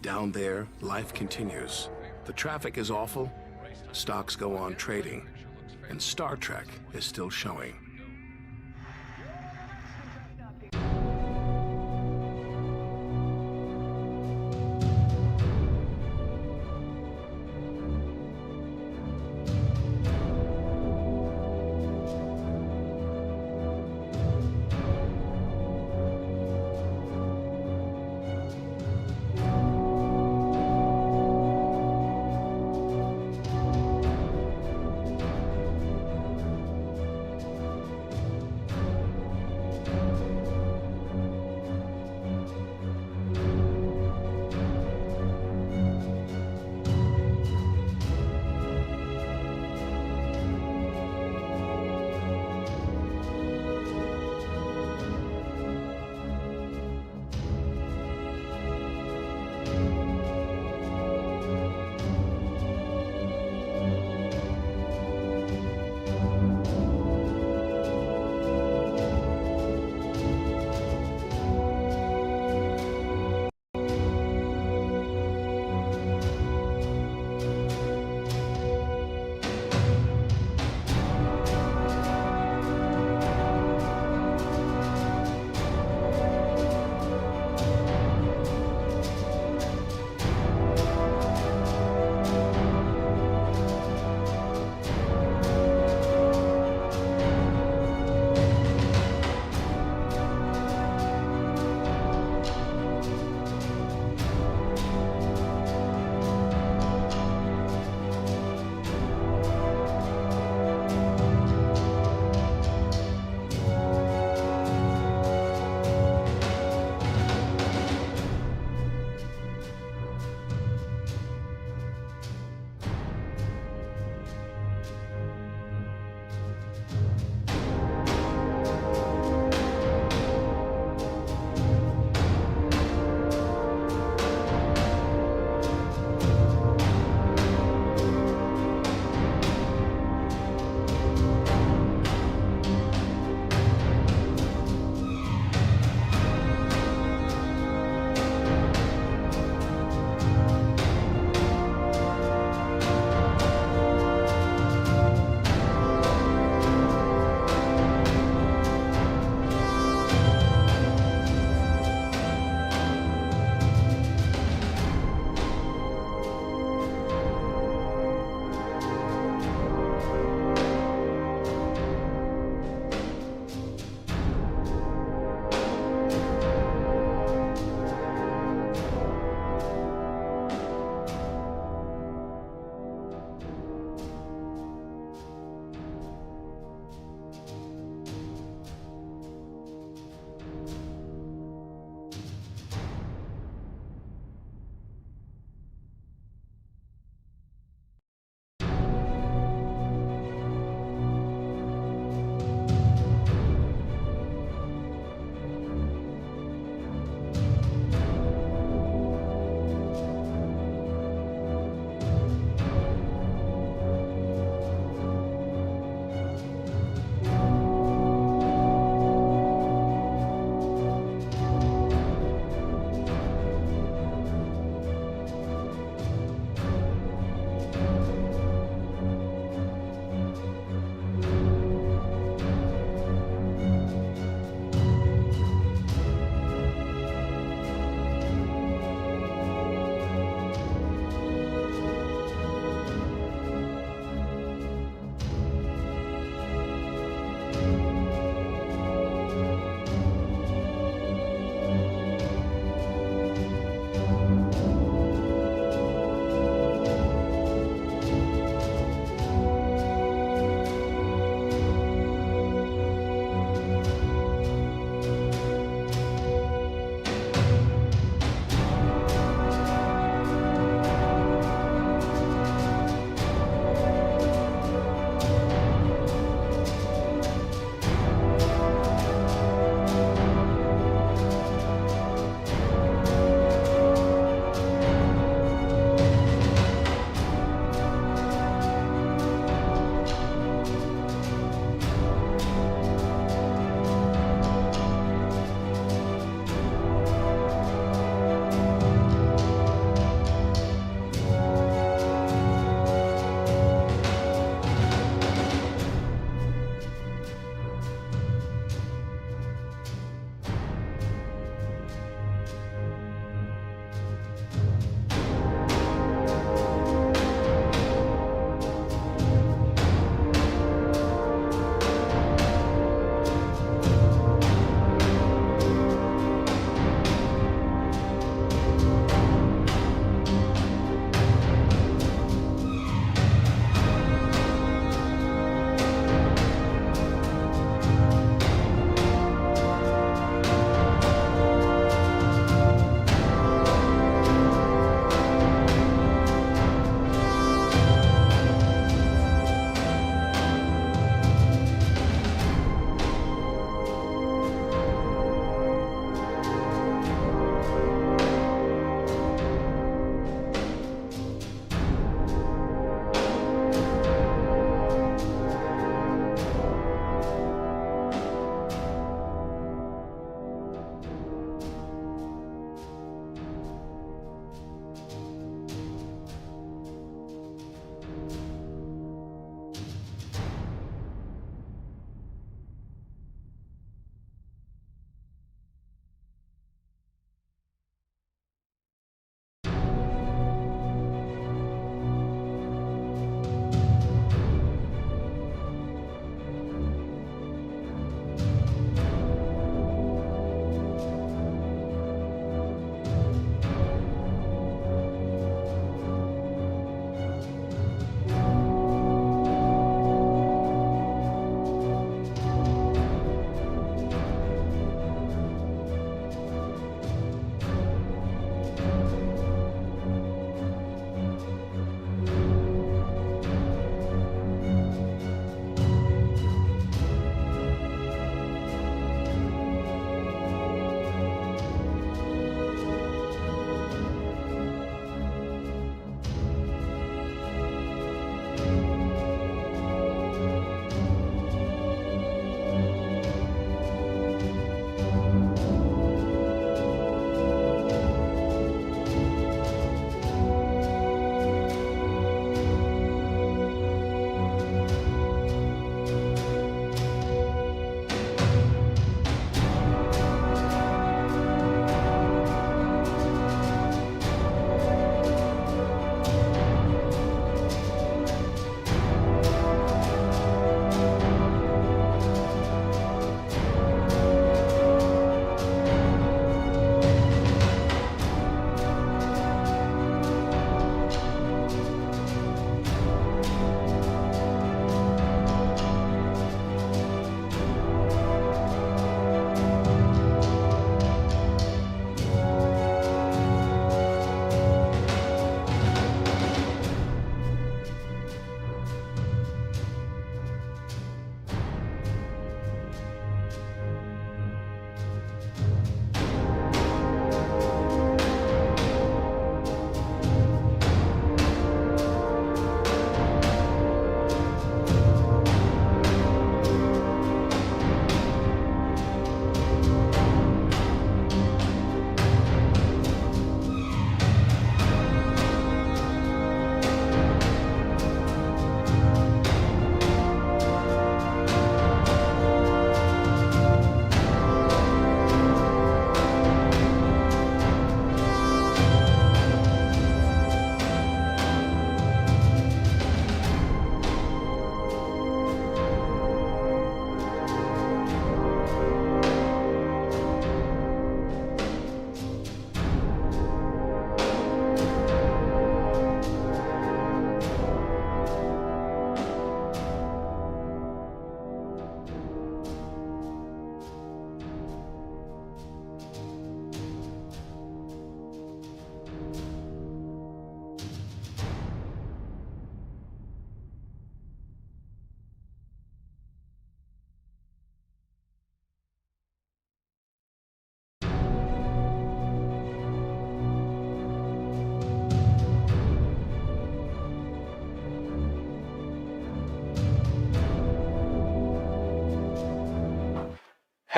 Down there, life continues. The traffic is awful, stocks go on trading, and Star Trek is still showing.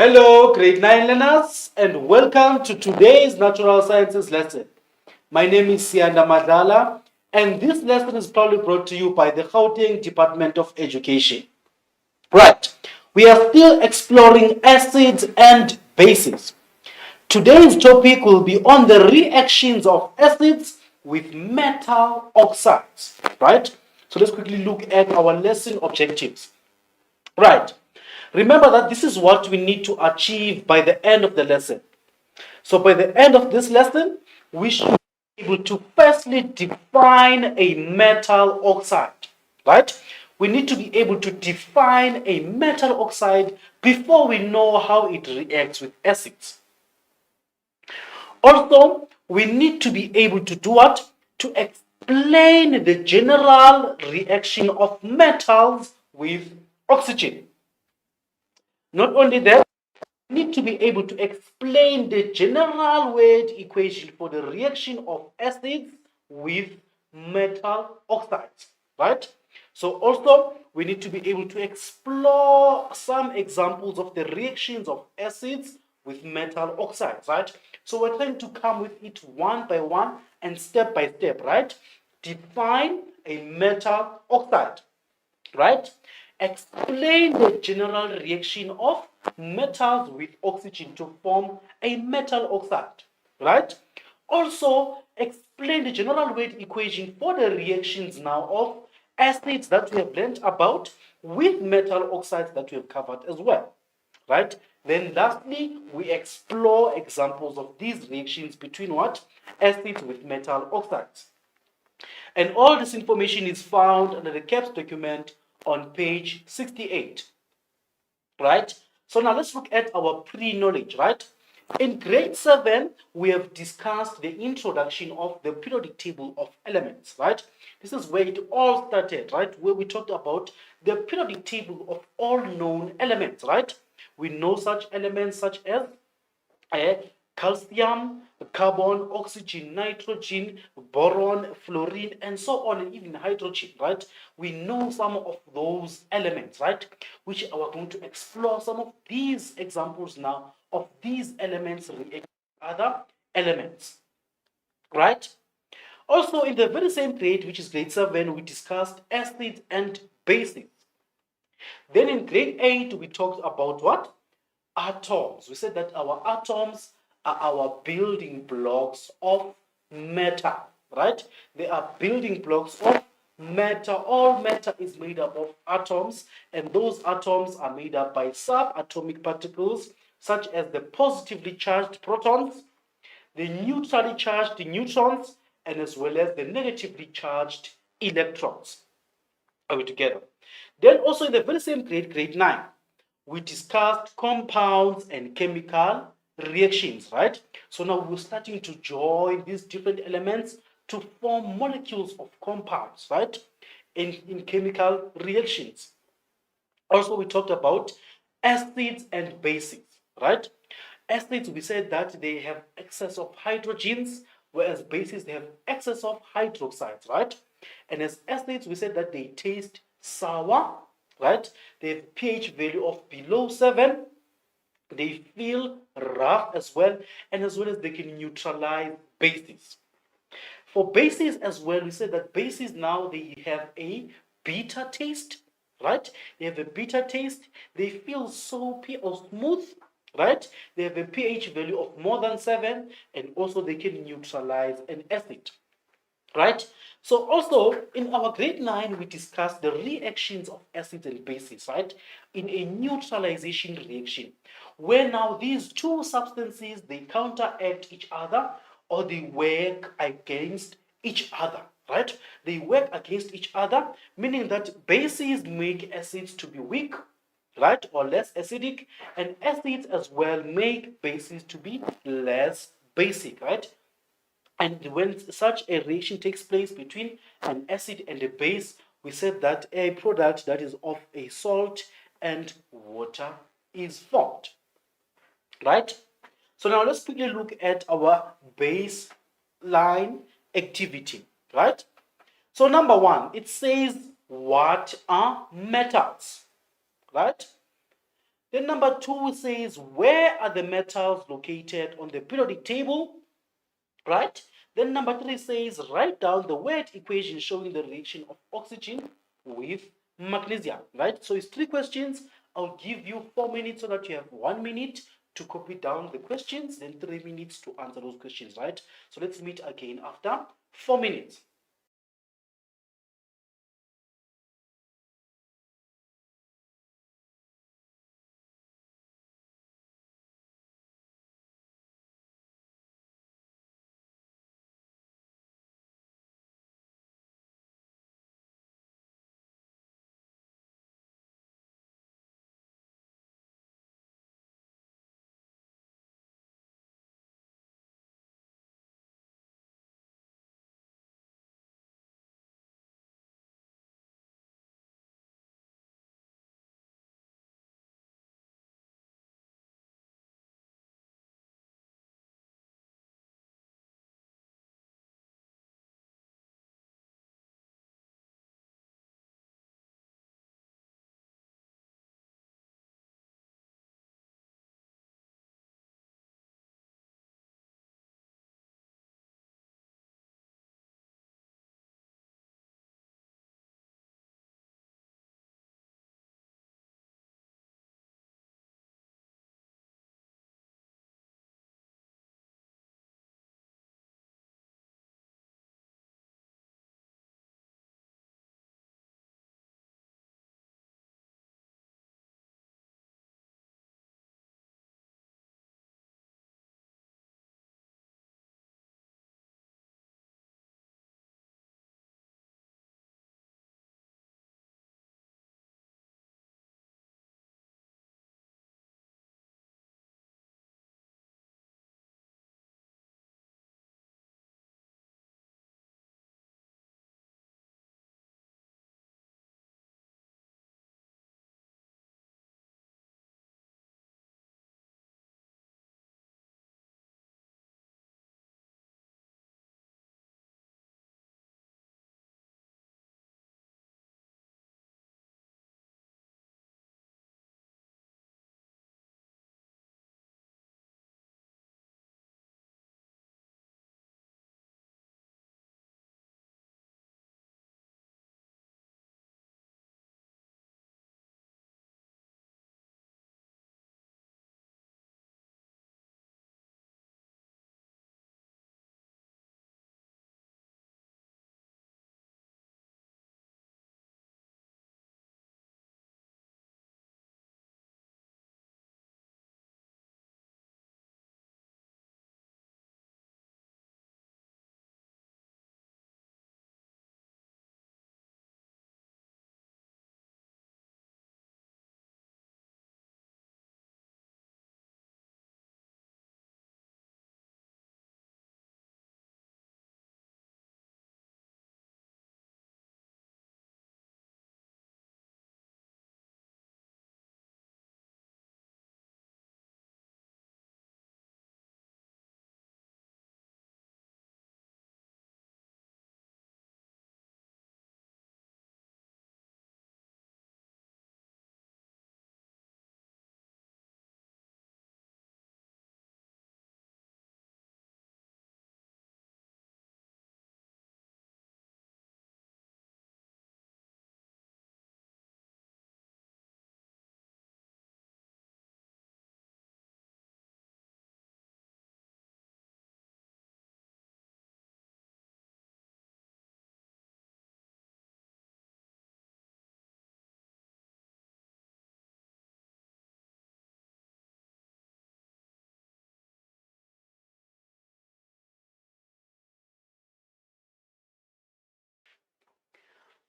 Hello, grade 9 learners, and welcome to today's natural sciences lesson. My name is Sianda Madala, and this lesson is proudly brought to you by the Gauteng Department of Education. Right, we are still exploring acids and bases. Today's topic will be on the reactions of acids with metal oxides. Right, so let's quickly look at our lesson objectives. Right. Remember that this is what we need to achieve by the end of the lesson. So by the end of this lesson, we should be able to firstly define a metal oxide. Right? We need to be able to define a metal oxide before we know how it reacts with acids. Also, we need to be able to do what? To explain the general reaction of metals with oxygen. Not only that, we need to be able to explain the general weight equation for the reaction of acids with metal oxides, right? So also, we need to be able to explore some examples of the reactions of acids with metal oxides, right? So we're trying to come with it one by one and step by step, right? Define a metal oxide, right? Explain the general reaction of metals with oxygen to form a metal oxide, right? Also, explain the general weight equation for the reactions now of acids that we have learned about with metal oxides that we have covered as well, right? Then lastly, we explore examples of these reactions between what? Acids with metal oxides. And all this information is found under the CAPS document on page 68, right? So now let's look at our pre-knowledge, right? In grade 7, we have discussed the introduction of the periodic table of elements, right? This is where it all started, right? Where we talked about the periodic table of all known elements, right? We know such elements such as calcium, carbon, oxygen, nitrogen, boron, fluorine, and so on, and even hydrogen, right? We know some of those elements, right? Which are going to explore some of these examples now of these elements reacting with other elements, right? Also, in the very same grade, which is grade 7, we discussed acids and bases. Then in grade 8, we talked about what? Atoms. We said that our atoms are our building blocks of matter, right? They are building blocks of matter. All matter is made up of atoms, and those atoms are made up by subatomic particles such as the positively charged protons, the neutrally charged neutrons, and as well as the negatively charged electrons. Are we together? Then also in the very same grade, grade 9, we discussed compounds and chemical reactions, right? So now we're starting to join these different elements to form molecules of compounds, right? In chemical reactions. Also, we talked about acids and bases, right? Acids, we said that they have excess of hydrogens, whereas bases, they have excess of hydroxides, right? And as acids, we said that they taste sour, right? They have pH value of below 7. They feel rough as well, and as well as they can neutralize bases. For bases as well, we said that bases now they have a bitter taste, right? They have a bitter taste. They feel soapy or smooth, right? They have a pH value of more than 7, and also they can neutralize an acid, right? So also in our grade 9, we discussed the reactions of acids and bases, right? In a neutralization reaction, where now these two substances, they counteract each other or they work against each other, right? They work against each other, meaning that bases make acids to be weak, right, or less acidic, and acids as well make bases to be less basic, right? And when such a reaction takes place between an acid and a base, we said that a product that is of a salt and water is formed, right? So now let's quickly look at our baseline activity, right? So number 1, it says what are metals, right? Then number 2 says, where are the metals located on the periodic table? Right? Then number 3 says, write down the word equation showing the reaction of oxygen with magnesium. Right? So it's 3 questions. I'll give you 4 minutes so that you have 1 minute to copy down the questions, then 3 minutes to answer those questions. Right? So let's meet again after 4 minutes.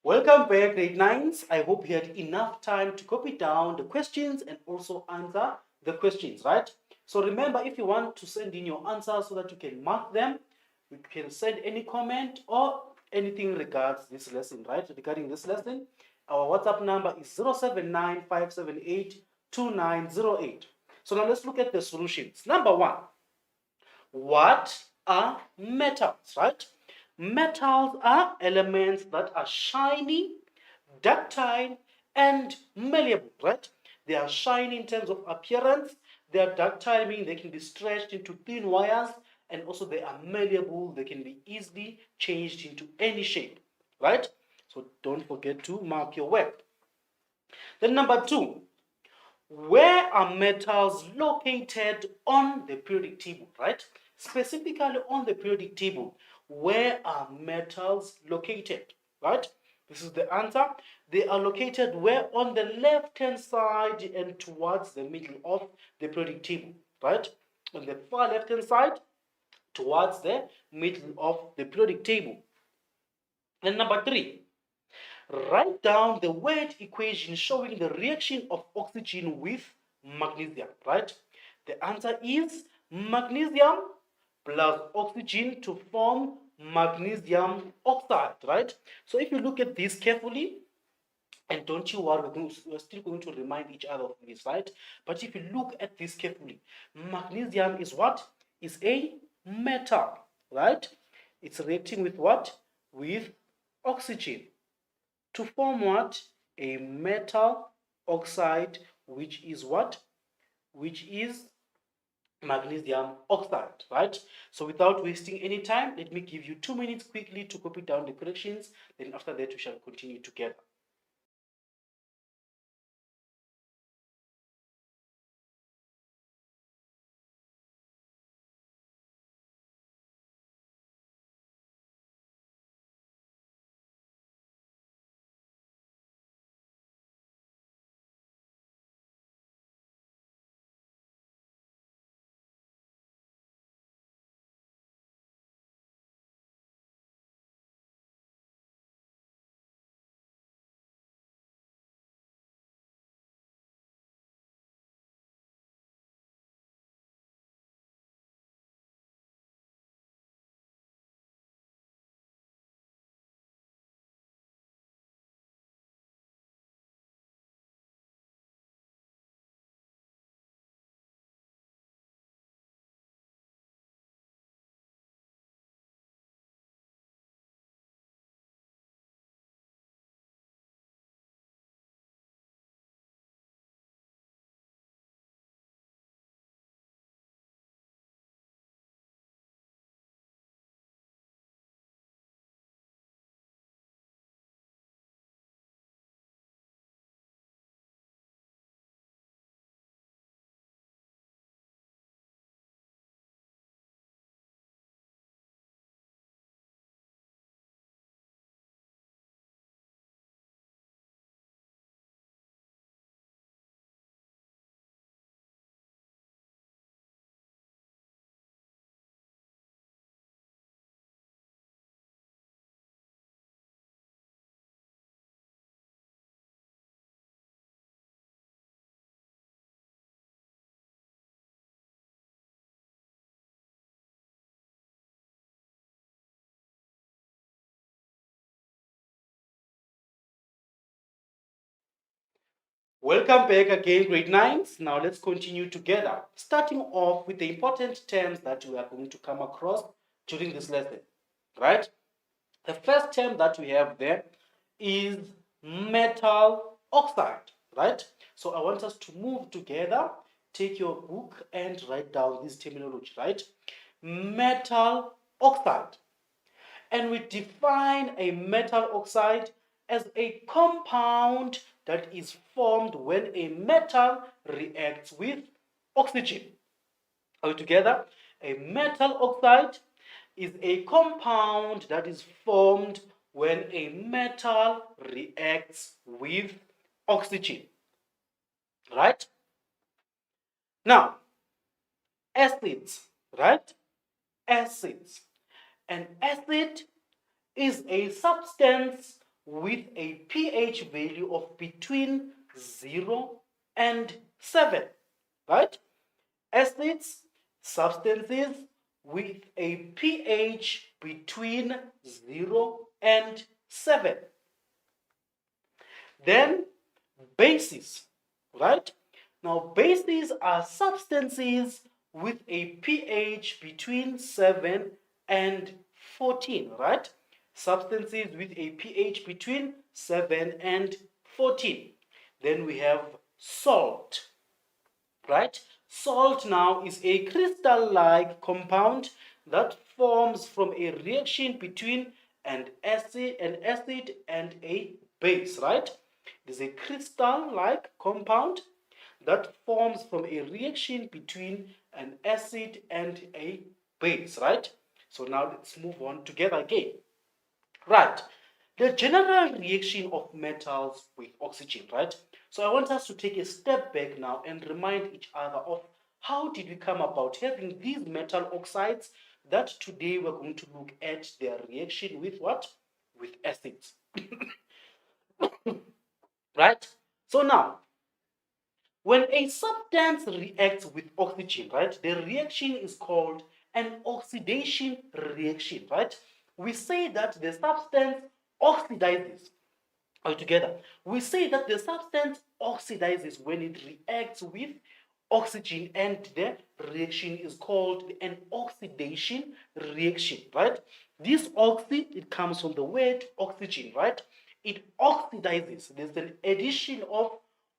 Welcome back, grade 9s. I hope you had enough time to copy down the questions and also answer the questions, right? So remember, if you want to send in your answers so that you can mark them, you can send any comment or anything regards this lesson, right? Regarding this lesson, our WhatsApp number is 079 So now let's look at the solutions. Number 1, what are metals, right? Metals are elements that are shiny, ductile, and malleable, right? They are shiny in terms of appearance. They are ductile, meaning they can be stretched into thin wires, and also they are malleable. They can be easily changed into any shape, right? So don't forget to mark your work. Then number 2, where are metals located on the periodic table, right? Specifically on the periodic table, where are metals located, right? This is the answer. They are located where? On the left-hand side and towards the middle of the periodic table, right? On the far left-hand side towards the middle of the periodic table. And number 3, write down the word equation showing the reaction of oxygen with magnesium, right? The answer is magnesium plus oxygen to form magnesium oxide, right? So if you look at this carefully, and don't you worry, we're still going to remind each other of this, right? But if you look at this carefully, magnesium is what? Is a metal, right? It's reacting with what? With oxygen to form what? A metal oxide, which is what? Which is magnesium oxide, right? So without wasting any time, let me give you 2 minutes quickly to copy down the corrections. Then after that, we shall continue together. Welcome back again, grade 9s. Now let's continue together, starting off with the important terms that we are going to come across during this lesson, right? The first term that we have there is metal oxide, right? So I want us to move together, take your book and write down this terminology, right? Metal oxide. And we define a metal oxide as a compound that is formed when a metal reacts with oxygen. Altogether, a metal oxide is a compound that is formed when a metal reacts with oxygen. Right? Now, acids, right? Acids. An acid is a substance with a pH value of between 0 and 7, right? Acids, substances with a pH between 0 and 7. Then bases, right? Now bases are substances with a pH between 7 and 14, right? Substances with a pH between 7 and 14. Then we have salt, right? Salt now is a crystal-like compound that forms from a reaction between an acid and a base, right? It is a crystal-like compound that forms from a reaction between an acid and a base, right? So now let's move on together again. Right. The general reaction of metals with oxygen, right? So I want us to take a step back now and remind each other of how did we come about having these metal oxides that today we're going to look at their reaction with what? With acids, right? So now, when a substance reacts with oxygen, right, the reaction is called an oxidation reaction, right? We say that the substance oxidizes. Altogether, we say that the substance oxidizes when it reacts with oxygen, and the reaction is called an oxidation reaction, right? This oxy, it comes from the word oxygen, right? It oxidizes. There's an addition of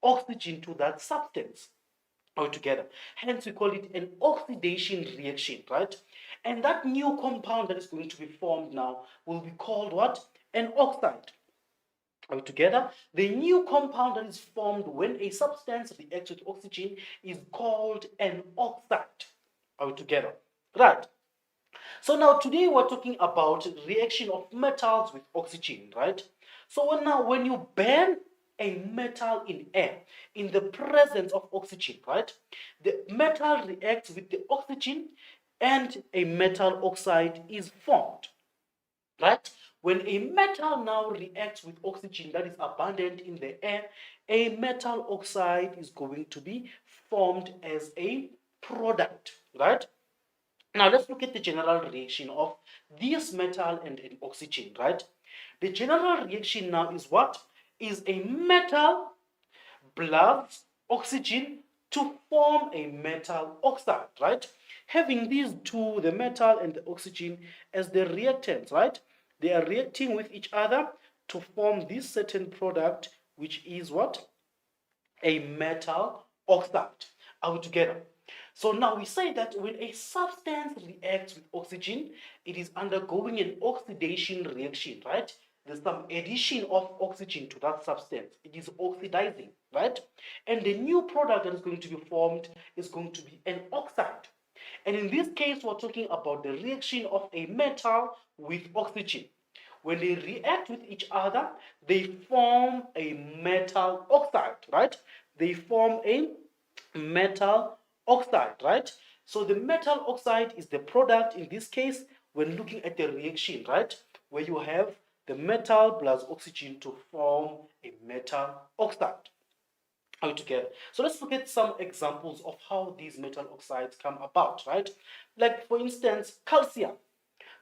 oxygen to that substance altogether. Hence, we call it an oxidation reaction, right? And that new compound that is going to be formed now will be called what? An oxide. Altogether, the new compound that is formed when a substance reacts with oxygen is called an oxide. Altogether, right? So now today we're talking about reaction of metals with oxygen, right? So now when you burn a metal in air in the presence of oxygen, right? The metal reacts with the oxygen and a metal oxide is formed, right? When a metal now reacts with oxygen that is abundant in the air, a metal oxide is going to be formed as a product, right? Now let's look at the general reaction of this metal and an oxygen, right? The general reaction now is what? Is a metal plus oxygen to form a metal oxide, right? Having these two, the metal and the oxygen, as the reactants, right? They are reacting with each other to form this certain product, which is what? A metal oxide altogether. So now we say that when a substance reacts with oxygen, it is undergoing an oxidation reaction, right? There's some addition of oxygen to that substance. It is oxidizing, right? And the new product that is going to be formed is going to be an oxide. And in this case, we're talking about the reaction of a metal with oxygen. When they react with each other, they form a metal oxide, right? They form a metal oxide, right? So the metal oxide is the product in this case when looking at the reaction, right? Where you have the metal plus oxygen to form a metal oxide altogether. So let's look at some examples of how these metal oxides come about, right? Like for instance, calcium.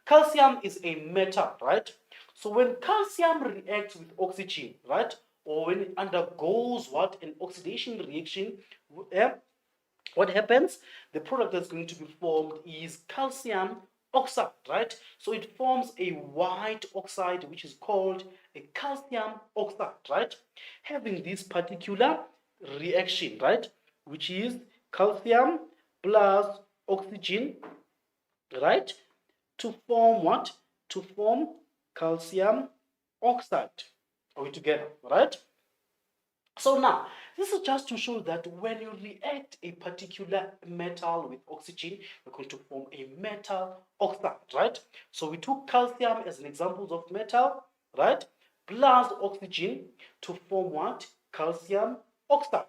Calcium is a metal, right? So when calcium reacts with oxygen, right, or when it undergoes what? An oxidation reaction, eh, what happens? The product that's going to be formed is calcium oxide, right? So it forms a white oxide which is called a calcium oxide, right? Having this particular reaction, right, which is calcium plus oxygen, right, to form what? To form calcium oxide. Are we together, right? So now, this is just to show that when you react a particular metal with oxygen, we're going to form a metal oxide, right? So we took calcium as an example of metal, right? Plus oxygen to form what? Calcium oxide.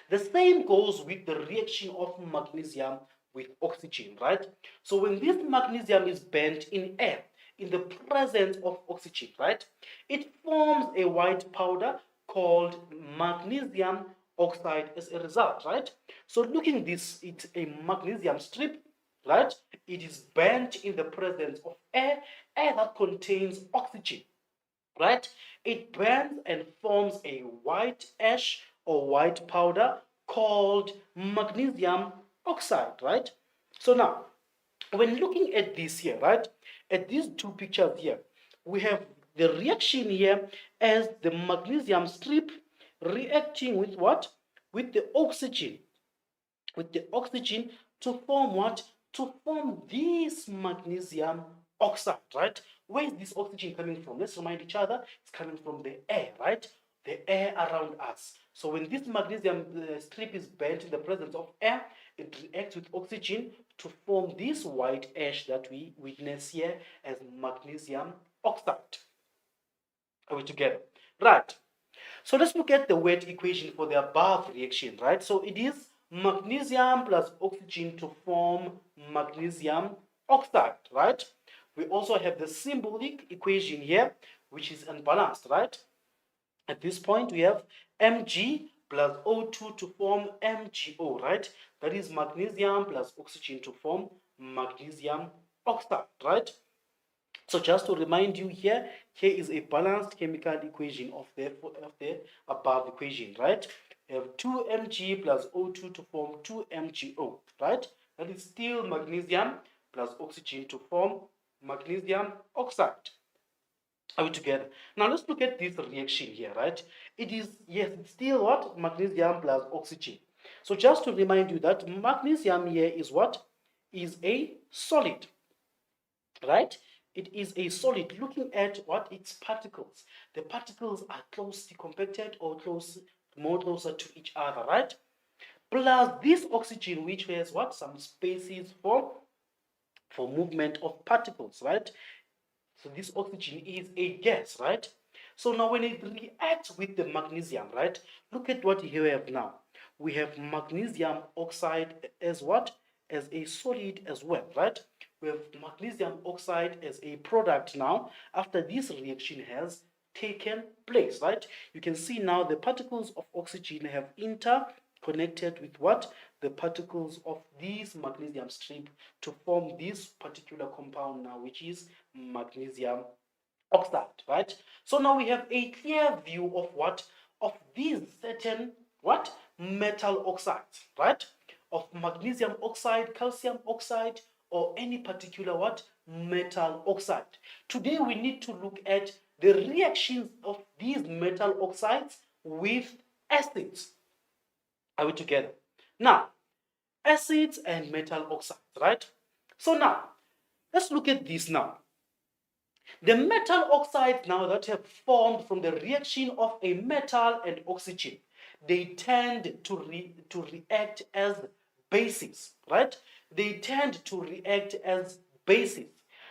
The same goes with the reaction of magnesium with oxygen, right? So when this magnesium is burnt in air, in the presence of oxygen, right, it forms a white powder called magnesium oxide as a result, right? So looking at this, it's a magnesium strip, right? It is burnt in the presence of air that contains oxygen, right? It burns and forms a white ash or white powder called magnesium oxide, right? So now, when looking at this here, right, at these two pictures here, we have the reaction here as the magnesium strip, reacting with what? With the oxygen. With the oxygen to form what? To form this magnesium oxide, right? Where is this oxygen coming from? Let's remind each other. It's coming from the air, right? The air around us. So when this magnesium strip is burnt in the presence of air, it reacts with oxygen to form this white ash that we witness here as magnesium oxide. Are we together? Right. So let's look at the word equation for the above reaction, right? So it is magnesium plus oxygen to form magnesium oxide, right? We also have the symbolic equation here, which is unbalanced, right? At this point, we have Mg plus O2 to form MgO, right? That is magnesium plus oxygen to form magnesium oxide, right? So just to remind you here, here is a balanced chemical equation of the above equation, right? We have 2Mg plus O2 to form 2MgO, right? That is still magnesium plus oxygen to form magnesium oxide. Are we together? Now let's look at this reaction here, right? It is, yes, it's still what? Magnesium plus oxygen. So just to remind you that magnesium here is what? Is a solid, right? It is a solid. Looking at what its particles, the particles are closely compacted or more closer to each other, right? Plus this oxygen, which has what? Some spaces for movement of particles, right? So this oxygen is a gas, right? So now when it reacts with the magnesium, right? Look at what we have now. We have magnesium oxide as what? As a solid as well, right? We have magnesium oxide as a product now after this reaction has taken place, right? You can see now the particles of oxygen have interconnected with what? The particles of this magnesium strip to form this particular compound now, which is magnesium oxide, right? So now we have a clear view of what? Of these certain what? Metal oxides, right? Of magnesium oxide, calcium oxide, or any particular what? Metal oxide. Today we need to look at the reactions of these metal oxides with acids. Are we together? Now, acids and metal oxides, right? So now, let's look at this now. The metal oxides now that have formed from the reaction of a metal and oxygen, they tend to react as bases, right? They tend to react as bases.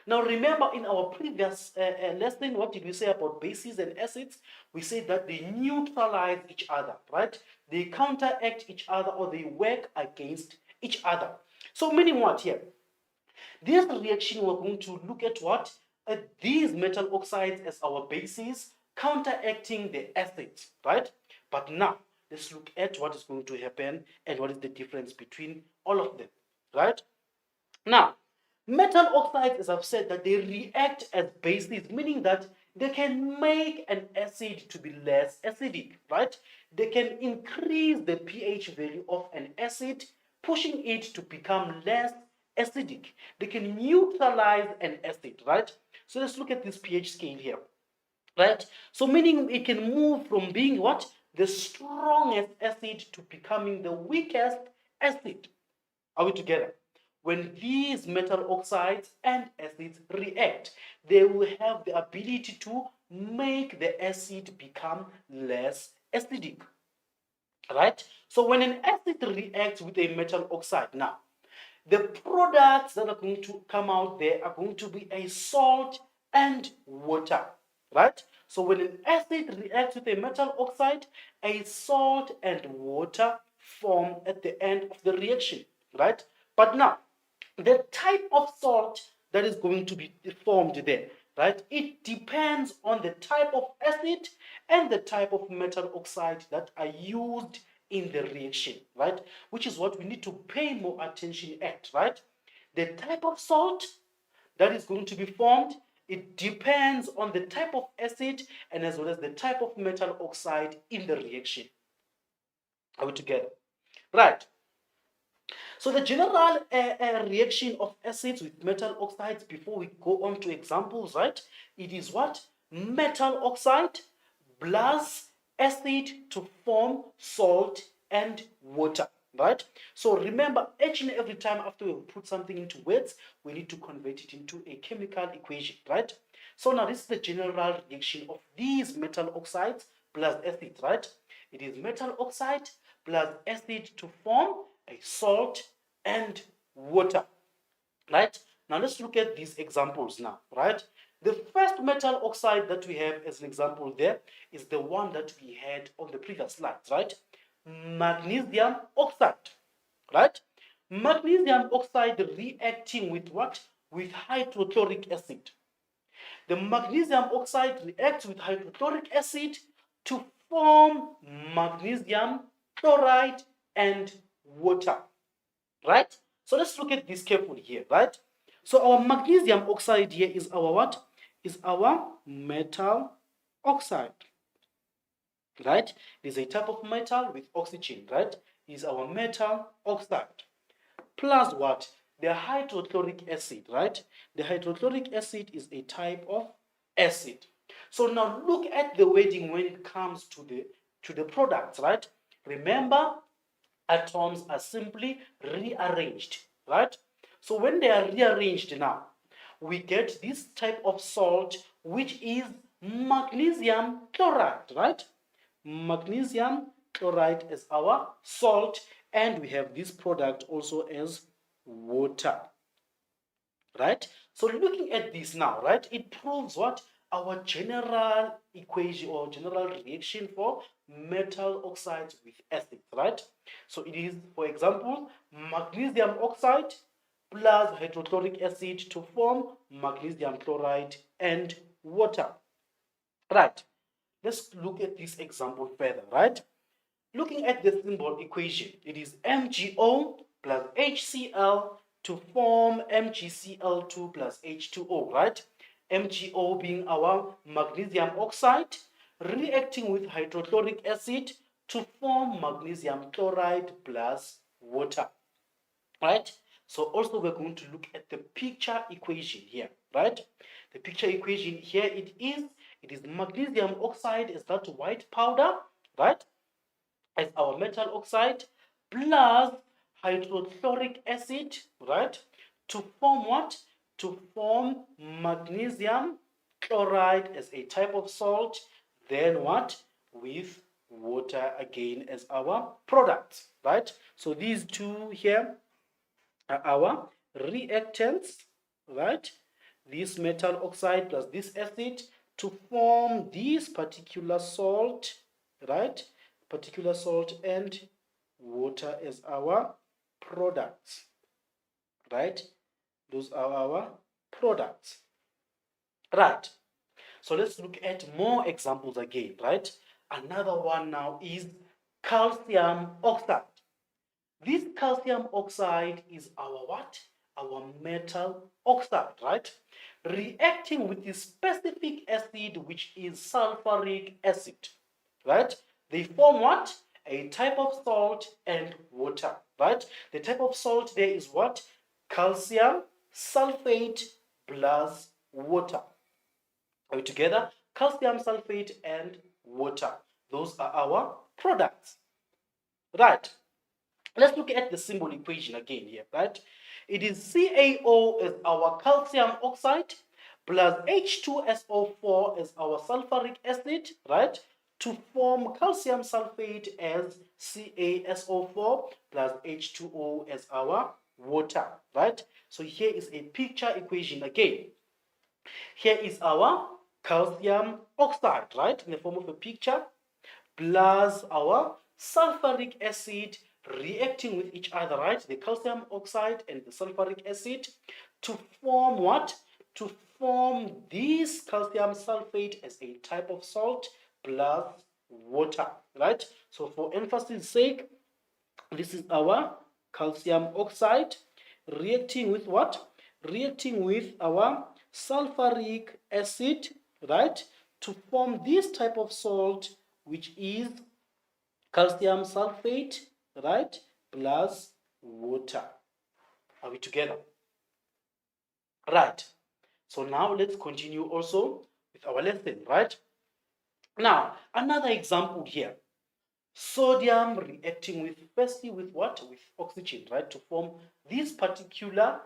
Now remember in our previous lesson, what did we say about bases and acids? We said that they neutralize each other, right? They counteract each other or they work against each other. So meaning what here? This reaction, we're going to look at what? These metal oxides as our bases, counteracting the acids, right? But now, let's look at what is going to happen and what is the difference between all of them, right? Now, metal oxides, as I've said, that they react as bases, meaning that they can make an acid to be less acidic, right? They can increase the pH value of an acid, pushing it to become less acidic. They can neutralize an acid, right? So let's look at this pH scale here, right? So meaning it can move from being what? The strongest acid to becoming the weakest acid. Are we together? When these metal oxides and acids react, they will have the ability to make the acid become less acidic. Right? So when an acid reacts with a metal oxide now, the products that are going to come out there are going to be a salt and water, right? So when an acid reacts with a metal oxide, a salt and water form at the end of the reaction, right? But now, the type of salt that is going to be formed there, right? It depends on the type of acid and the type of metal oxide that are used in the reaction, right? Which is what we need to pay more attention at, right? The type of salt that is going to be formed, it depends on the type of acid and as well as the type of metal oxide in the reaction. Are we together? Right. So the general reaction of acids with metal oxides, before we go on to examples, right? It is what? Metal oxide plus acid to form salt and water, right? So remember, each and every time after we put something into words, we need to convert it into a chemical equation, right? So now this is the general reaction of these metal oxides plus acid, right? It is metal oxide plus acid to form a salt and water, right? Now let's look at these examples now, right? The first metal oxide that we have as an example there is the one that we had on the previous slides, right? Magnesium oxide, right? Magnesium oxide reacting with what? With hydrochloric acid. The magnesium oxide reacts with hydrochloric acid to form magnesium chloride and water, right? So let's look at this carefully here, right? So our magnesium oxide here is our what? Is our metal oxide, right? It is a type of metal with oxygen, right? It is our metal oxide. Plus what? The hydrochloric acid, right? The hydrochloric acid is a type of acid. So now look at the wording when it comes to the products, right? Remember, atoms are simply rearranged, right? So when they are rearranged now, we get this type of salt, which is magnesium chloride, right? Magnesium chloride is our salt, and we have this product also as water, right? So looking at this now, right, it proves what? Our general equation or general reaction for metal oxides with acids, right? So it is, for example, magnesium oxide plus hydrochloric acid to form magnesium chloride and water, right? Let's look at this example further, right? Looking at the symbol equation, it is MgO plus HCl to form MgCl2 plus H2O, right? MgO being our magnesium oxide reacting with hydrochloric acid to form magnesium chloride plus water, right? So also we're going to look at the picture equation here, right? The picture equation here, it is magnesium oxide is that white powder, right? As our metal oxide plus hydrochloric acid, right? To form what? To form magnesium chloride as a type of salt, then what? With water again as our product, right? So these two here are our reactants, right? This metal oxide plus this acid to form this particular salt, right? Particular salt and water as our products, right? Those are our products, right? So let's look at more examples again, right? Another one now is calcium oxide. This calcium oxide is our what? Our metal oxide, right? Reacting with the specific acid, which is sulfuric acid, right? They form what? A type of salt and water, right? The type of salt there is what? Calcium sulfate plus water. Are we together? Calcium sulfate and water. Those are our products, right? Let's look at the symbol equation again here, right? It is CaO as our calcium oxide plus H2SO4 as our sulfuric acid, right? To form calcium sulfate as CaSO4 plus H2O as our water, right? So here is a picture equation again. Here is our calcium oxide, right? In the form of a picture, plus our sulfuric acid reacting with each other, right? The calcium oxide and the sulfuric acid to form what? To form this calcium sulfate as a type of salt plus water, right? So for emphasis sake, this is our calcium oxide reacting with what? Reacting with our sulfuric acid, right? To form this type of salt, which is calcium sulfate, right? Plus water. Are we together? Right. So now let's continue also with our lesson, right? Now, another example here. Sodium reacting with, firstly with what? With oxygen, right? To form this particular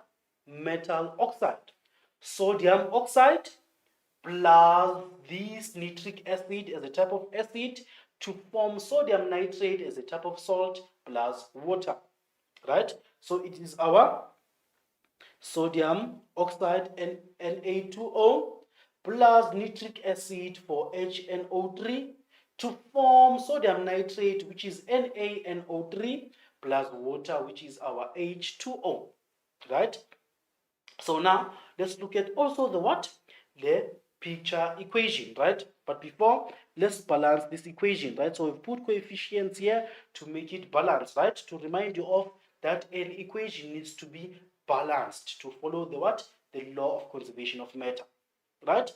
metal oxide. Sodium oxide plus this nitric acid as a type of acid to form sodium nitrate as a type of salt plus water, right? So it is our sodium oxide and Na2O plus nitric acid for HNO3 to form sodium nitrate, which is NaNO3 plus water, which is our H2O, right? So now let's look at also the what? The picture equation, right? But before, let's balance this equation, right? So we've put coefficients here to make it balanced, right? To remind you of that an equation needs to be balanced to follow the what? The law of conservation of matter, right?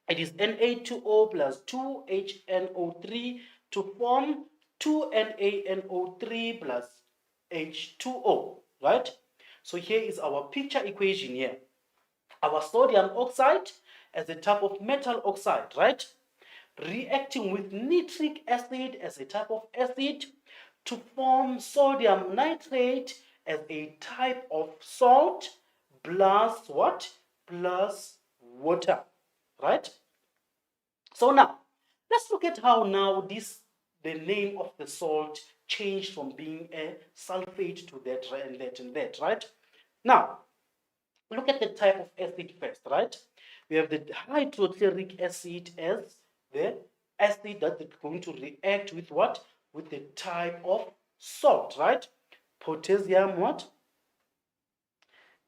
It is Na2O plus 2HNO3 to form 2NaNO3 plus H2O, right? So here is our picture equation here. Our sodium oxide as a type of metal oxide, right? Reacting with nitric acid as a type of acid to form sodium nitrate as a type of salt plus what? Plus water, right? So now, let's look at how now the name of the salt changed from being a sulfate to that and that and that, right? Now, look at the type of acid first, right? We have the hydrochloric acid as the acid that is going to react with what? With the type of salt, right? Potassium what?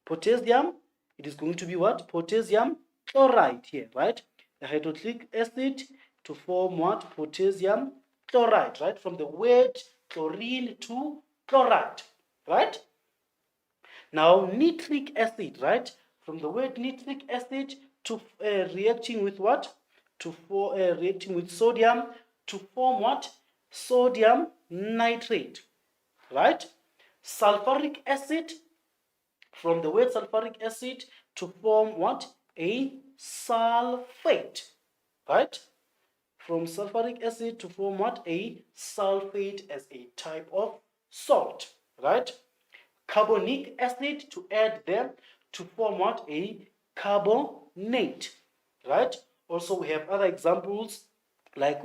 Potassium, it is going to be what? Potassium chloride here, right? The hydrochloric acid to form what? Potassium chloride, right? From the word chlorine to chloride, right? Now, nitric acid, right? From the word nitric acid to reacting with what? Reacting with sodium to form what? Sodium nitrate, right? Sulfuric acid, from the word sulfuric acid to form what? A sulfate, right? From sulfuric acid to form what? A sulfate as a type of salt, right? Carbonic acid to add them to form what? A carbonate, right? Also, we have other examples like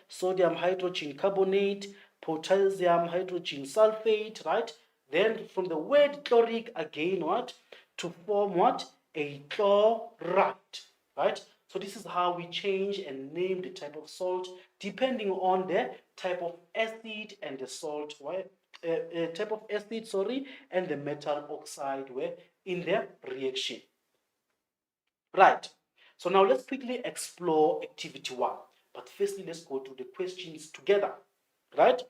sodium hydrogen carbonate, potassium hydrogen sulfate, right? Then from the word chloric again, what? To form what? A chloride, right? So this is how we change and name the type of salt depending on the type of acid and the salt, right? Type of acid, sorry, and the metal oxide were in the reaction. Right. So now let's quickly explore activity one. But firstly, let's go to the questions together. Right?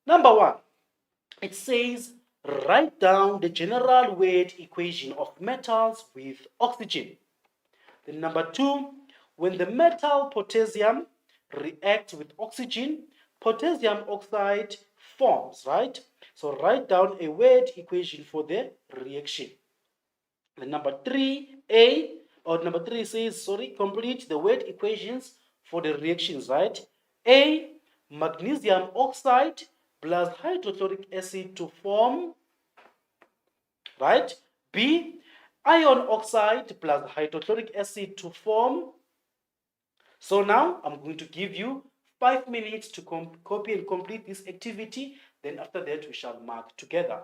Number one, it says write down the general weight equation of metals with oxygen. Then number two, when the metal potassium reacts with oxygen, potassium oxide forms, right? So write down a weight equation for the reaction. And number 3a, or number 3 says, sorry, complete the weight equations for the reactions, right? A, magnesium oxide plus hydrochloric acid to form, right? B, iron oxide plus hydrochloric acid to form. So now I'm going to give you 5 minutes to copy and complete this activity. Then after that, we shall mark together.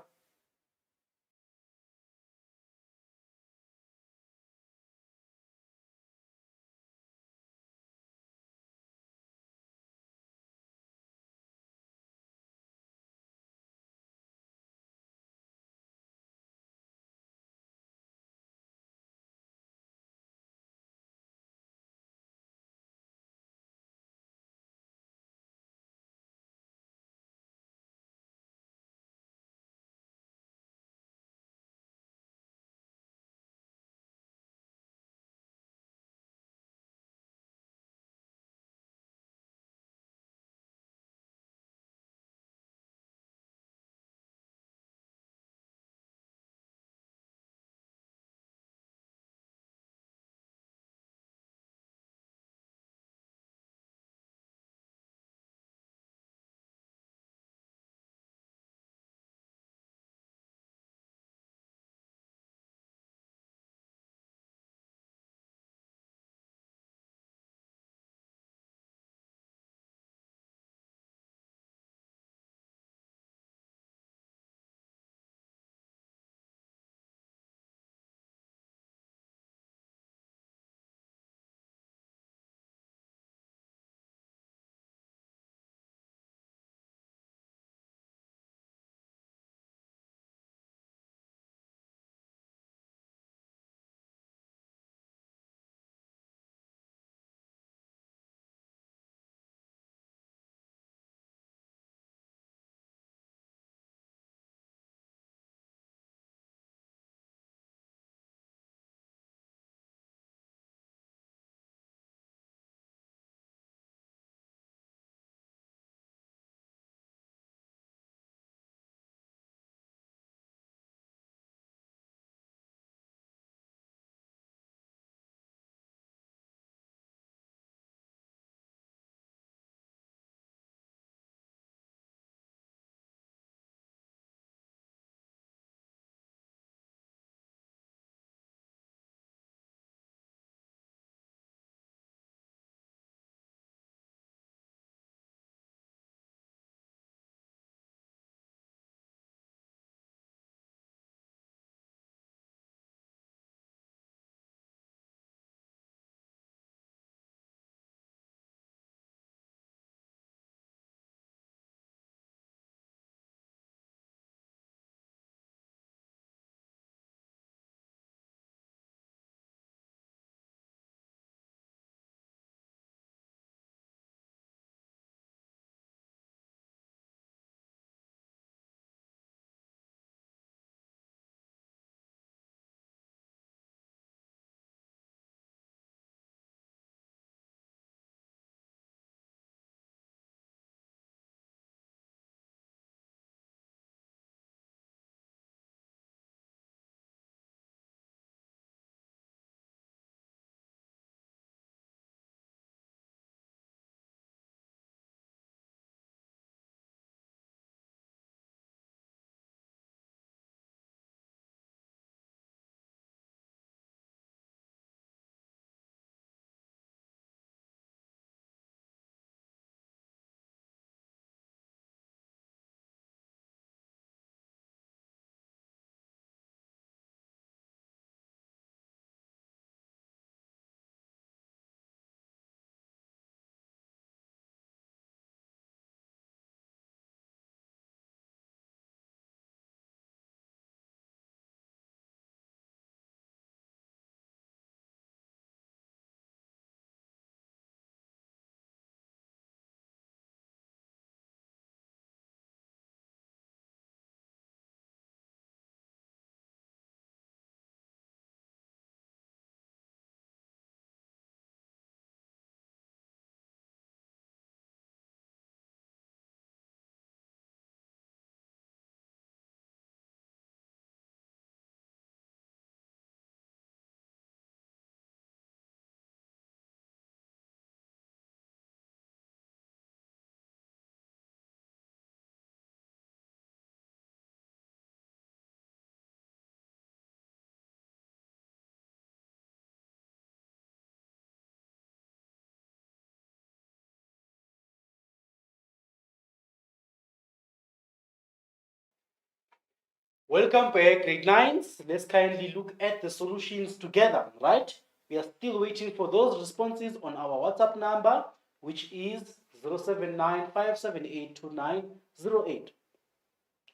Welcome back, grade 9s. Let's kindly look at the solutions together, right? We are still waiting for those responses on our WhatsApp number, which is 079578298.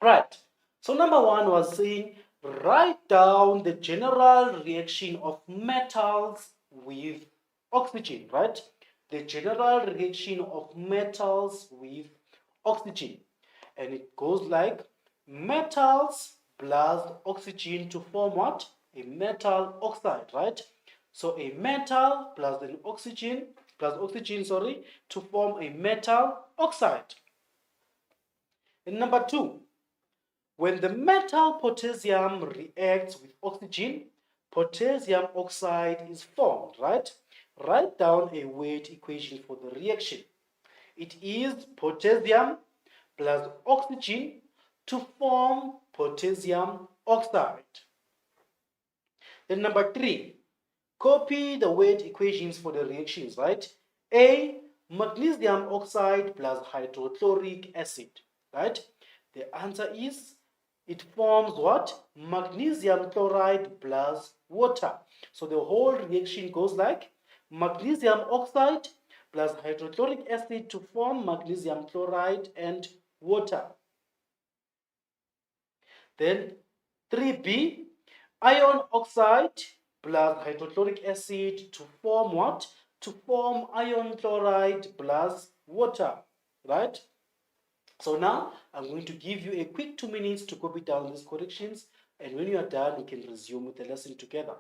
Right. So number one was saying write down the general reaction of metals with oxygen, right? The general reaction of metals with oxygen. And it goes like metals plus oxygen to form what? A metal oxide, right? So a metal plus an oxygen, sorry, to form a metal oxide. And number two, when the metal potassium reacts with oxygen, potassium oxide is formed, right? Write down a weight equation for the reaction. It is potassium plus oxygen to form potassium oxide. Then number three, copy the weight equations for the reactions, right? A, magnesium oxide plus hydrochloric acid, right? The answer is it forms what? Magnesium chloride plus water. So the whole reaction goes like magnesium oxide plus hydrochloric acid to form magnesium chloride and water. Then 3B, iron oxide plus hydrochloric acid to form what? To form iron chloride plus water, right? So now I'm going to give you a quick 2 minutes to copy down these corrections, and when you are done, we can resume with the lesson together.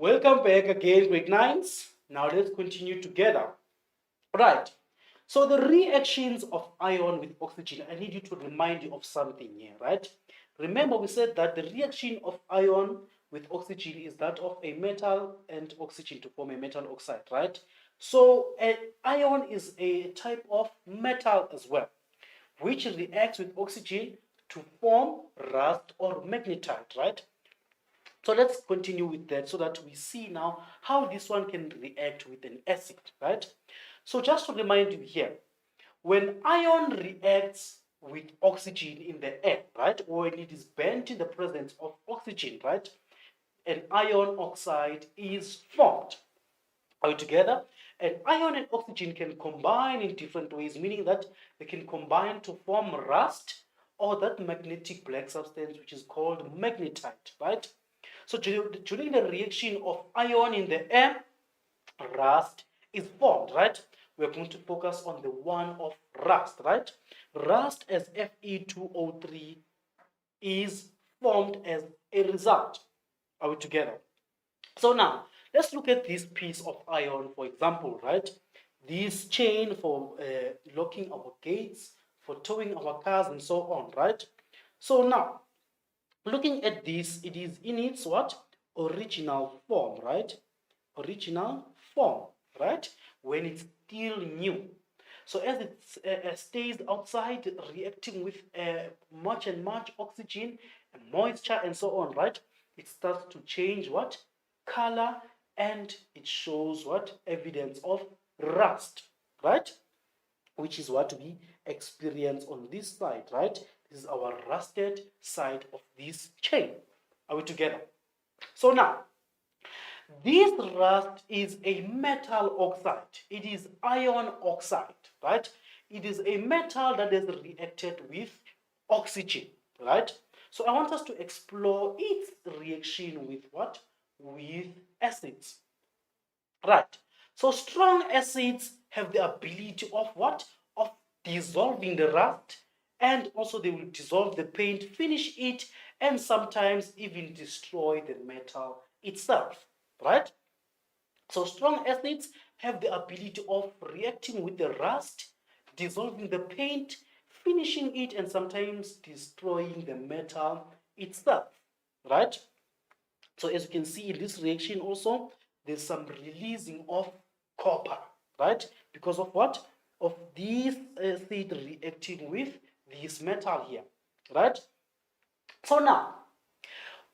Welcome back again, grade 9s. Now let's continue together. Right. So the reactions of iron with oxygen, I need you to remind you of something here, right? Remember we said that the reaction of iron with oxygen is that of a metal and oxygen to form a metal oxide, right? So iron is a type of metal as well, which reacts with oxygen to form rust or magnetite, right? So let's continue with that so that we see now how this one can react with an acid, right? So just to remind you here, when iron reacts with oxygen in the air, right, or when it is burnt in the presence of oxygen, right, an iron oxide is formed. Are we together? And iron and oxygen can combine in different ways, meaning that they can combine to form rust or that magnetic black substance which is called magnetite, right? So during the reaction of iron in the air, rust is formed, right? we're going to focus on the one of rust, right? Rust as Fe2O3 is formed as a result. Are we together? So now, let's look at this piece of iron, for example, right? This chain for locking our gates, for towing our cars, and so on, right? So now, looking at this, it is in its what? Original form, right? Original form, right? When it's still new. So as it stays outside, reacting with much and much oxygen, and moisture, and so on, right? It starts to change what? Color, and it shows what? Evidence of rust, right? Which is what we experience on this side, right? This is our rusted side of this chain. Are we together? So now, this rust is a metal oxide. It is iron oxide, right? It is a metal that has reacted with oxygen, right? So I want us to explore its reaction with what? With acids, right? So strong acids have the ability of what? Of dissolving the rust, and also they will dissolve the paint, finish it, and sometimes even destroy the metal itself, right? So strong acids have the ability of reacting with the rust, dissolving the paint, finishing it, and sometimes destroying the metal itself, right? So as you can see in this reaction also, there's some releasing of copper, right? Because of what? Of this acid reacting with this metal here, right? So now,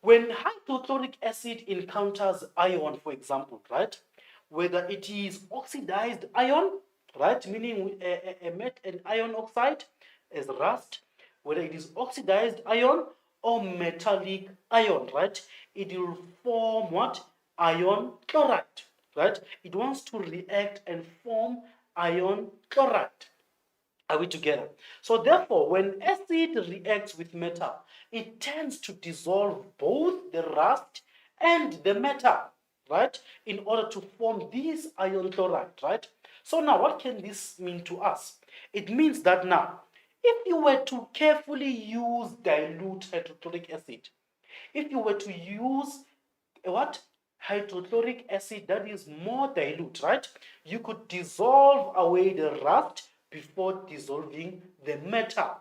when hydrochloric acid encounters iron, for example, right, whether it is oxidized iron, right, meaning an iron oxide as rust, whether it is oxidized iron or metallic iron, right, it will form what? Iron chloride, right? It wants to react and form iron chloride. Are we together? So therefore, when acid reacts with metal, it tends to dissolve both the rust and the metal, right? In order to form this iron chloride, right? So now what can this mean to us? It means that now, if you were to carefully use dilute hydrochloric acid, if you were to use what? Hydrochloric acid that is more dilute, right? You could dissolve away the rust before dissolving the metal,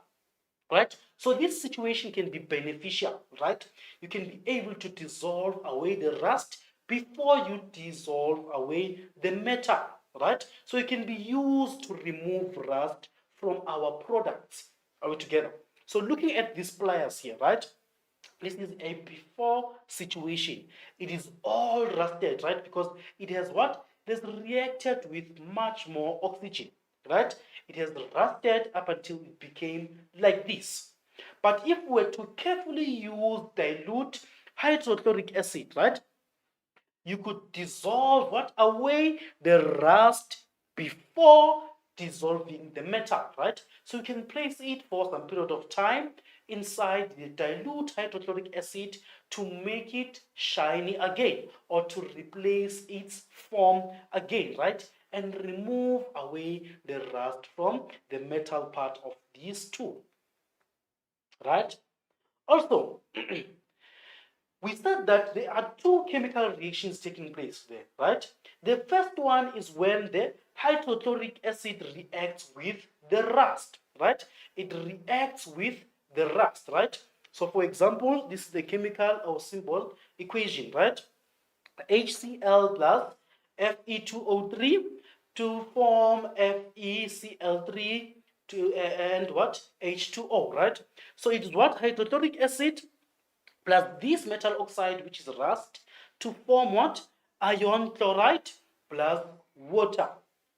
right? So this situation can be beneficial, right? You can be able to dissolve away the rust before you dissolve away the metal, right? So it can be used to remove rust from our products. Are we together? So looking at these pliers here, right? This is a before situation. It is all rusted, right? Because it has what? It has reacted with much more oxygen, right? It has rusted up until it became like this. But if we were to carefully use dilute hydrochloric acid, right? You could dissolve what? Away the rust before dissolving the metal, right? So you can place it for some period of time inside the dilute hydrochloric acid to make it shiny again, or to replace its form again, right? And remove away the rust from the metal part of these two, right? Also, we said that there are two chemical reactions taking place there, right? The first one is when the hydrochloric acid reacts with the rust, right? It reacts with the rust, right? So for example, this is the chemical or symbol equation, right? HCl plus Fe2O3 to form FeCl3 to, and what? H2O, right? So it is what? Hydrochloric acid plus this metal oxide, which is rust, to form what? Iron chloride plus water.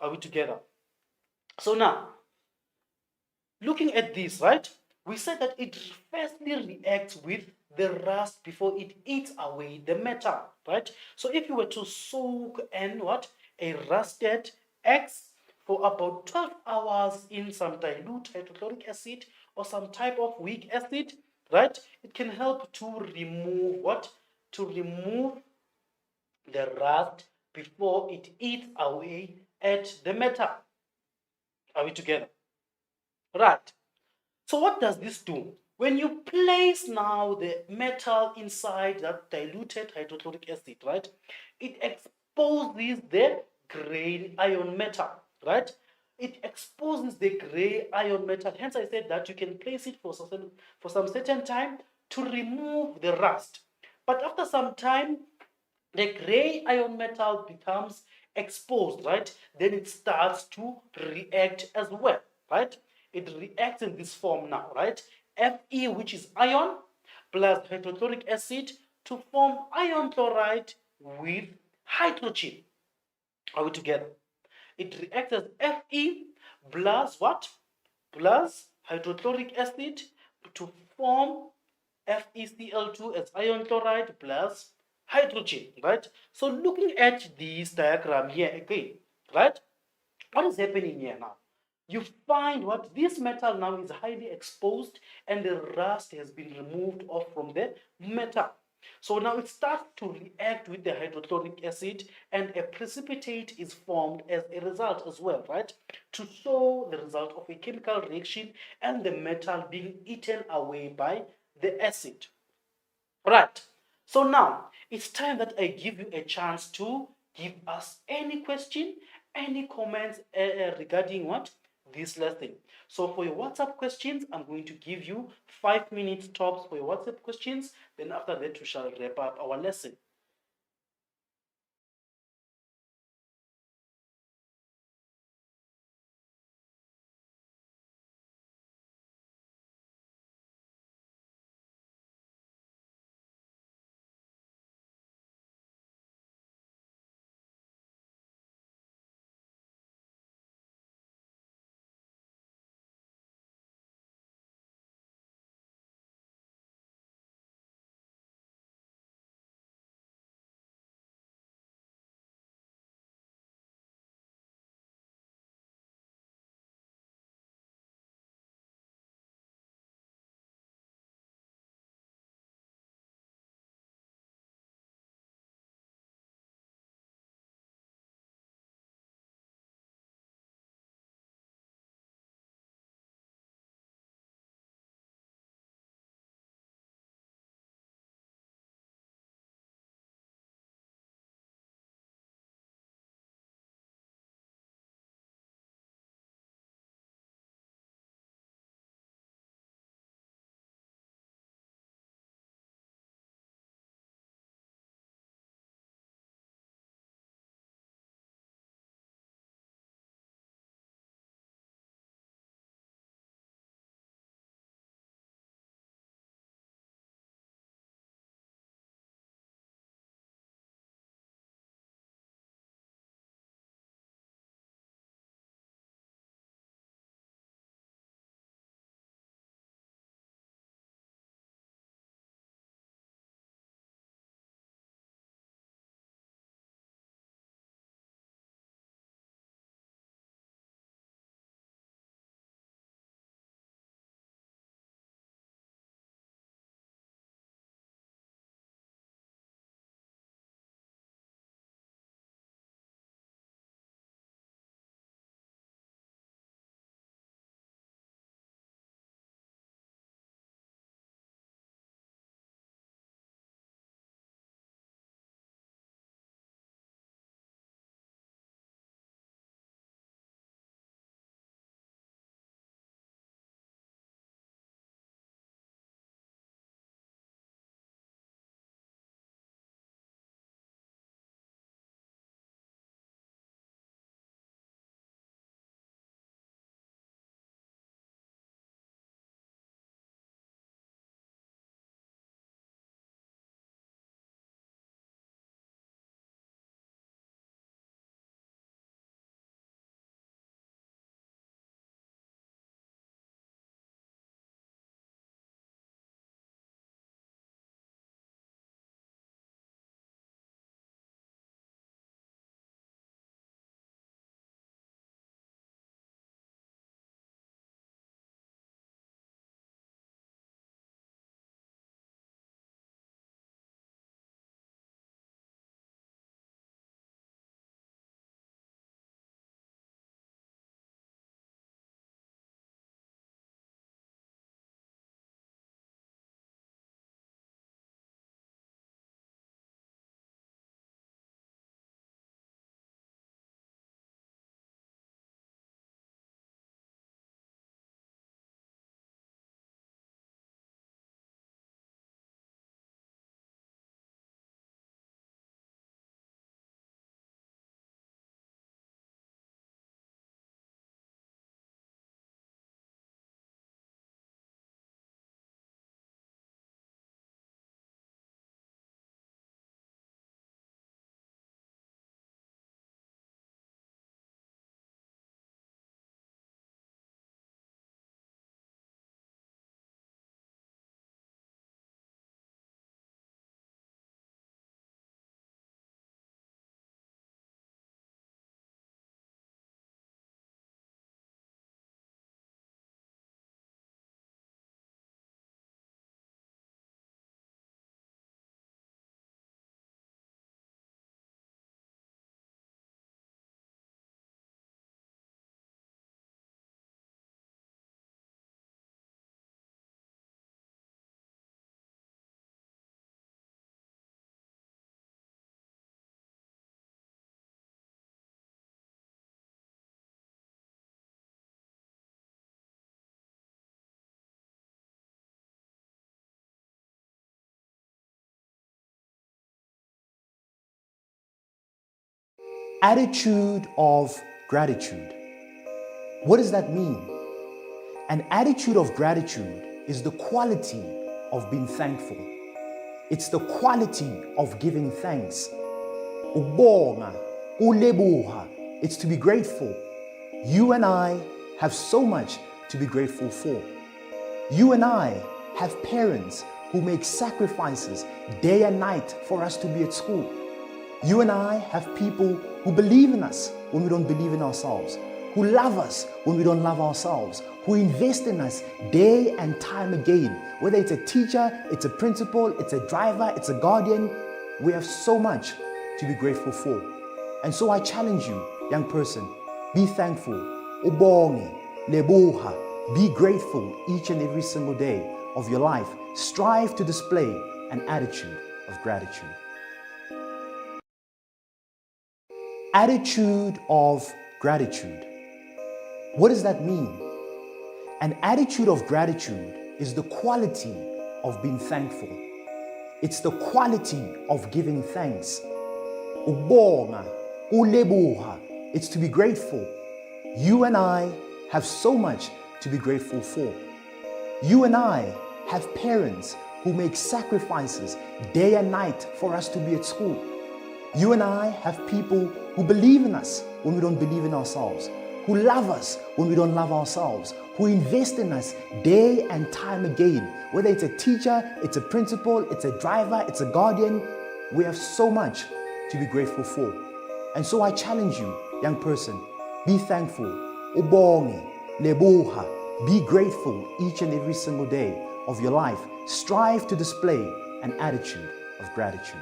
Are we together? So now, looking at this, right? We said that it firstly reacts with the rust before it eats away the metal, right? So if you were to soak and what? A rusted X for about 12 hours in some dilute hydrochloric acid or some type of weak acid, right? It can help to remove what? To remove the rust before it eats away at the metal. Are we together? Right. So what does this do? When you place now the metal inside that diluted hydrochloric acid, right, it exposes the gray iron metal, right? It exposes the gray iron metal. Hence, I said that you can place it for some certain time to remove the rust. But after some time, the gray iron metal becomes exposed, right? Then it starts to react as well, right? It reacts in this form now, right? Fe, which is iron, plus hydrochloric acid to form iron chloride with hydrogen. Are we together? It reacts as Fe plus what? Plus hydrochloric acid to form FeCl2 as iron chloride plus hydrogen, right? So looking at this diagram here again, right? What is happening here now? You find what this metal now is highly exposed and the rust has been removed off from the metal. So now it starts to react with the hydrochloric acid and a precipitate is formed as a result as well, right? To show the result of a chemical reaction and the metal being eaten away by the acid. Right. So now it's time that I give you a chance to give us any question, any comments regarding what this lesson. So for your WhatsApp questions, I'm going to give you 5 minutes tops for your WhatsApp questions. Then after that, we shall wrap up our lesson. Attitude of gratitude. What does that mean? An attitude of gratitude is the quality of being thankful. It's the quality of giving thanks. Ukubonga, ulebuha. It's to be grateful. You and I have so much to be grateful for. You and I have parents who make sacrifices day and night for us to be at school. You and I have people who believe in us when we don't believe in ourselves, who love us when we don't love ourselves, who invest in us day and time again. Whether it's a teacher, it's a principal, it's a driver, it's a guardian, we have so much to be grateful for. And so I challenge you, young person, be thankful. Ubonge, lebuha, be grateful each and every single day of your life. Strive to display an attitude of gratitude. Attitude of gratitude. What does that mean? An attitude of gratitude is the quality of being thankful. It's the quality of giving thanks. Ukubonga, ulebuha. It's to be grateful. You and I have so much to be grateful for. You and I have parents who make sacrifices day and night for us to be at school. You and I have people who believe in us when we don't believe in ourselves, who love us when we don't love ourselves, who invest in us day and time again. Whether it's a teacher, it's a principal, it's a driver, it's a guardian, we have so much to be grateful for. And so I challenge you, young person, be thankful. Ubonge, lebuha, be grateful each and every single day of your life. Strive to display an attitude of gratitude.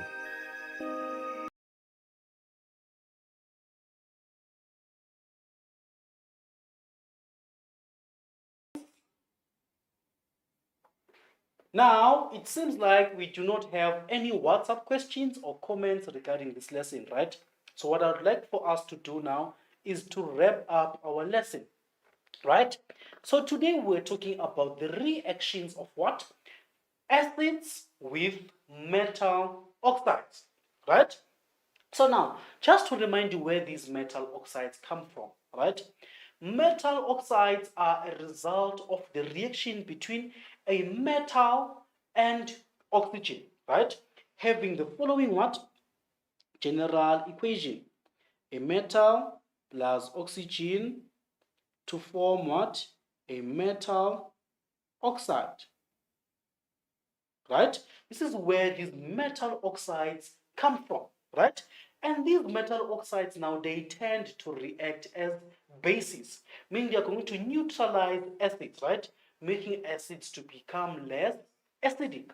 Now, it seems like we do not have any WhatsApp questions or comments regarding this lesson, right? So what I'd like for us to do now is to wrap up our lesson, right? So today we're talking about the reactions of what? Acids with metal oxides, right? So now, just to remind you where these metal oxides come from, right? Metal oxides are a result of the reaction between a metal and oxygen, right? Having the following what? General equation. A metal plus oxygen to form what? A metal oxide, right? This is where these metal oxides come from, right? And these metal oxides now, they tend to react as bases, meaning they are going to neutralize acids, right? Making acids to become less acidic.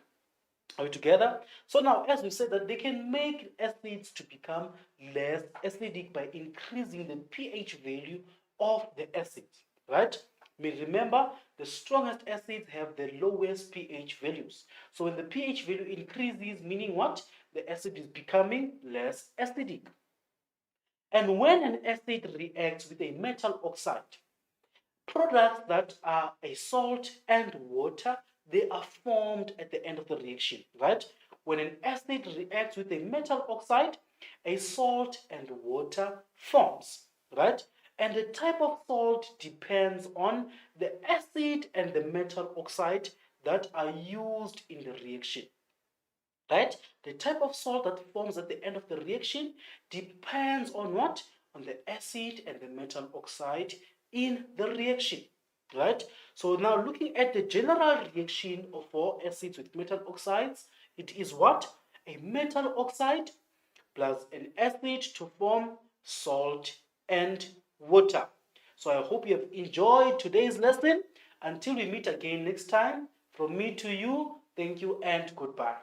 Are we together? So now, as we said, that they can make acids to become less acidic by increasing the pH value of the acids, right? Remember, the strongest acids have the lowest pH values. So when the pH value increases, meaning what? The acid is becoming less acidic. And when an acid reacts with a metal oxide, products that are a salt and water, they are formed at the end of the reaction, right? When an acid reacts with a metal oxide, a salt and water forms, right? And the type of salt depends on the acid and the metal oxide that are used in the reaction, right? The type of salt that forms at the end of the reaction depends on what? On the acid and the metal oxide in the reaction, right? So now looking at the general reaction of four acids with metal oxides, it is what? A metal oxide plus an acid to form salt and water. So I hope you have enjoyed today's lesson. Until we meet again next time, from me to you, thank you and goodbye.